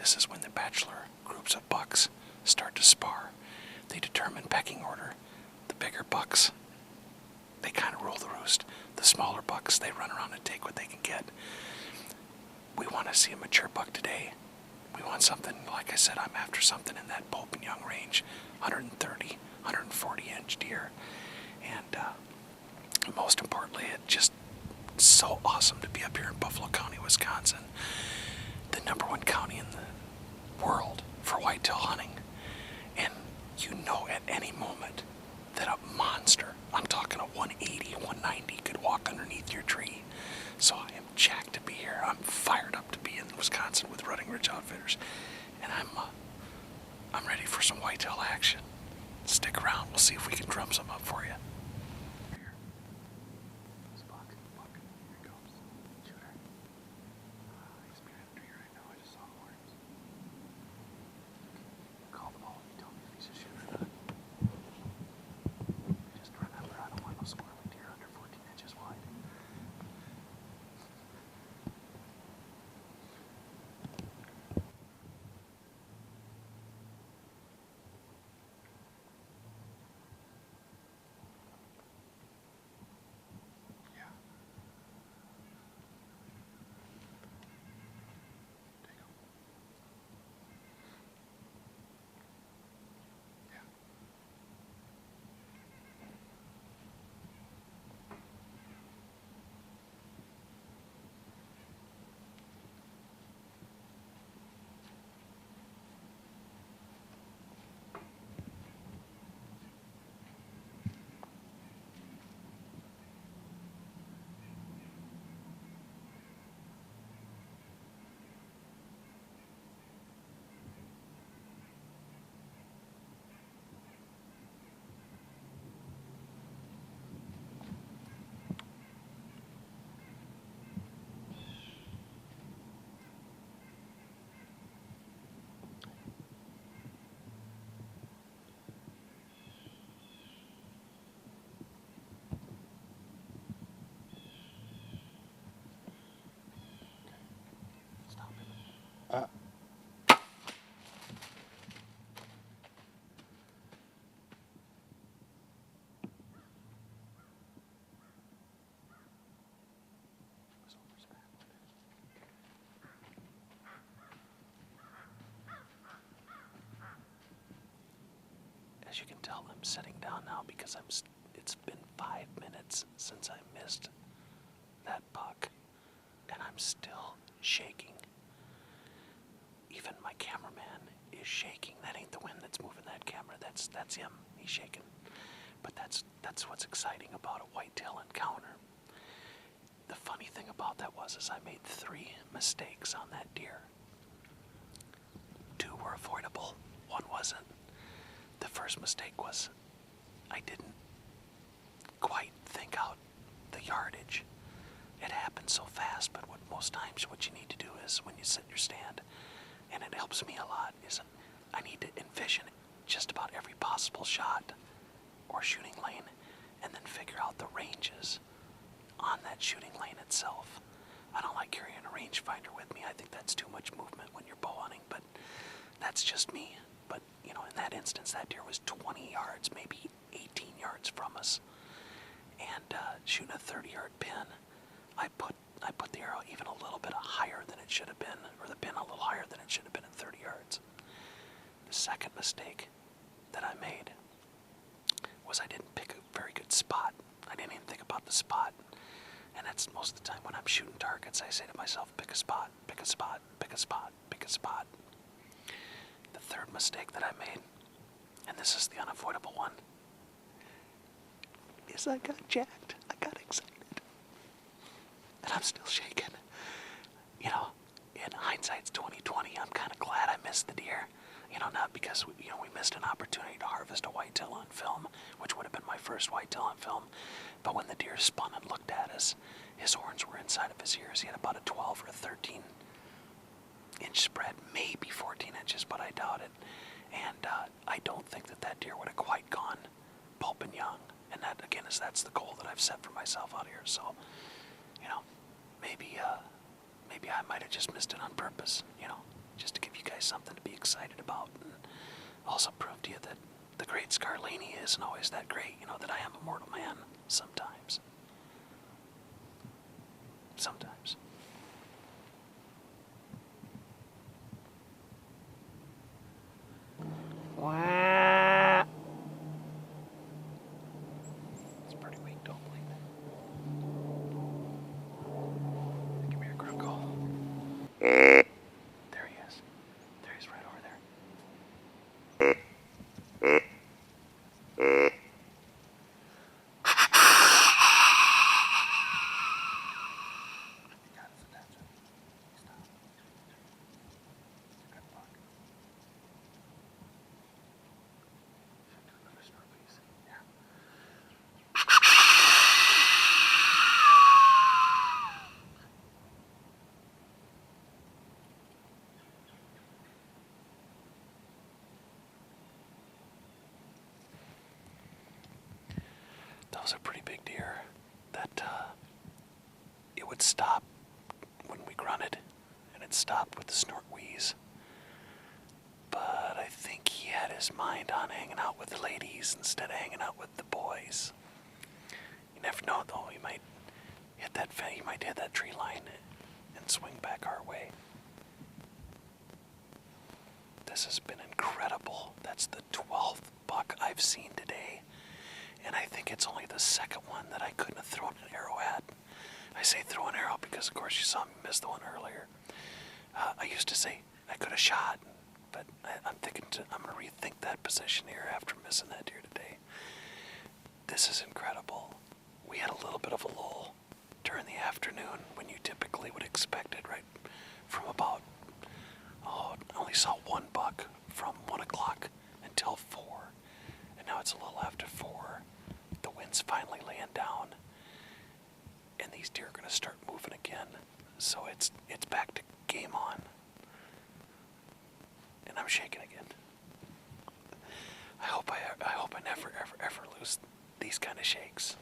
This is when the bachelor groups of bucks start to spar. They determine pecking order. The bigger bucks, they kind of rule the roost. The smaller bucks, they run around and take what they can get. We want to see a mature buck today. We want something, like I said, I'm after something in that Pope and Young range, 130, 140 inch deer. And most importantly, it's just so awesome to be up here in Buffalo County, Wisconsin, the #1 county in the world for whitetail hunting. And you know at any moment that a monster, I'm talking a 180, 190, could walk underneath your tree. So I am jacked to be here. I'm fired up to be in Wisconsin with Rutting Ridge Outfitters. And I'm ready for some whitetail action. Stick around. We'll see if we can drum some up for you. As you can tell, I'm sitting down now because it's been 5 minutes since I missed that buck, and I'm still shaking. Even my cameraman is shaking. That ain't the wind that's moving that camera. That's him. He's shaking. But that's what's exciting about a whitetail encounter. The funny thing about that is I made 3 mistakes on that deer. 2 were avoidable. 1 wasn't. The first mistake was I didn't quite think out the yardage. It happened so fast, but most times what you need to do is when you sit in your stand, and it helps me a lot, is I need to envision just about every possible shot or shooting lane and then figure out the ranges on that shooting lane itself. I don't like carrying a rangefinder with me. I think that's too much movement when you're bow hunting, but that's just me. But, you know, in that instance, that deer was 20 yards, maybe 18 yards from us. And shooting a 30-yard pin, I put the arrow even a little bit higher than it should have been, or the pin a little higher than it should have been at 30 yards. The second mistake that I made was I didn't pick a very good spot. I didn't even think about the spot. And that's most of the time when I'm shooting targets, I say to myself, pick a spot, pick a spot, pick a spot, pick a spot. The third mistake that I made, and this is the unavoidable one, is I got jacked. I got excited. And I'm still shaking. You know, in hindsight's 20/20, I'm kind of glad I missed the deer. You know, not because we missed an opportunity to harvest a whitetail on film, which would have been my first whitetail on film, but when the deer spun and looked at us, his horns were inside of his ears. He had about a 12 or a 13 inch spread, maybe 14 inches, but I doubt it. And I don't think that deer would have quite gone pulp and young. And that, again, that's the goal that I've set for myself out here. So, you know, maybe I might have just missed it on purpose, you know. just to give you guys something to be excited about, and also prove to you that the great Skarlini isn't always that great, that I am a mortal man sometimes. Sometimes. It's pretty weak, don't believe it. Give me your grunkle. There he is. There he's right over there. Got his attention. Stop. Good buck. Should do another snort piece. Yeah. That was a pretty big deer. That it would stop when we grunted, and it stopped with the snort wheeze. But I think he had his mind on hanging out with the ladies instead of hanging out with the boys. You never know, though. He might hit that tree line and swing back our way. This has been incredible. That's the 12th buck I've seen today. And I think it's only the second one that I couldn't have thrown an arrow at. I say throw an arrow because, of course, you saw me miss the one earlier. I used to say I could have shot, but I'm going to rethink that position here after missing that deer today. This is incredible. We had a little bit of a lull during the afternoon when you typically would expect it, right from about, I only saw one buck from 1 o'clock until 4. And now it's a little after 4. The wind's finally laying down. And these deer are going to start moving again. So it's back to game on. And I'm shaking again. I hope I never, ever, ever lose these kind of shakes.